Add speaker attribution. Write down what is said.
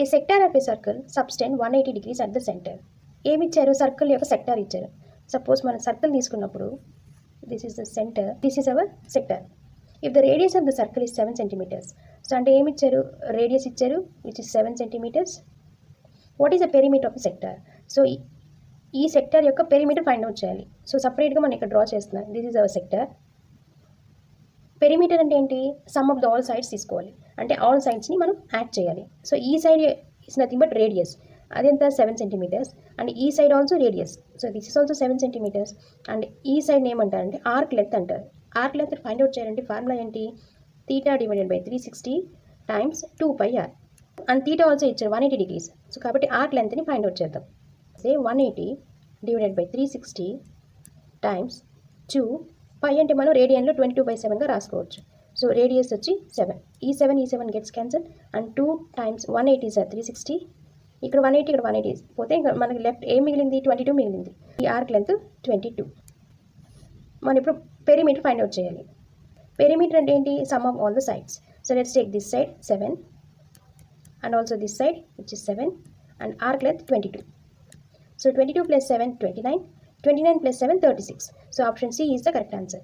Speaker 1: A sector of a circle subtend 180 degrees at the center. ఏమి ఇచ్చారు? Circle యొక్క sector ఇచ్చారు. సపోజ్ మనం సర్కిల్ తీసుకున్నప్పుడు this is the centre, this is our sector. If the radius of the circle is 7 centimeters. So అంటే ఏమి ఇచ్చారు? Radius ఇచ్చారు which is 7 centimeters. What is the perimeter of the sector? So ఈ sector యొక్క perimeter find out చేయాలి. So సపరేట్గా మనం ఇక్కడ డ్రా చేస్తున్నాం. This is our sector. Perimeter అంటే ఏంటి? Some of the all sides తీసుకోవాలి, అంటే ఆల్ సైడ్స్ని మనం యాడ్ చేయాలి. సో ఈ side is nothing but radius, అదెంత 7 centimeters, అండ్ ఈ side also radius. So this is also 7 centimeters, and ఈ సైడ్ ఏమంటారంటే ఆర్క్ లెంత్ అంటారు. ఆర్క్ లెంత్ ఫైండ్ అవుట్ చేయాలంటే ఫార్ములా ఏంటి? θ divided by 360 times 2πr, and θ also ఇచ్చారు 180 degrees. So కాబట్టి ఆర్క్ లెంత్ని ఫైండ్ అవుట్ చేద్దాం. Say 180 divided by 360 times 2 pi అంటే మనం రేడియన్లో 22/7గా రాసుకోవచ్చు. సో రేడియస్ వచ్చి 7, ఈ 7 gets cancel, and 2 times 180 sir 360, ఇక్కడ 180 ఇక్కడ 180 పోతే ఇంకా మనకి లెఫ్ట్ ఏం మిగిలింది? 22 మిగిలింది. ఈ ఆర్క్ లెంత్ 22. మనం ఇప్పుడు పెరిమీటర్ ఫైండ్ అవుట్ చేయాలి. పెరిమీటర్ అంటే ఏంటి? Some of all the sides. So let's take this side 7 and also this side which is 7, and arc length 22. So 22 plus 7 29, 29 plus 7 36. So option C is the correct answer.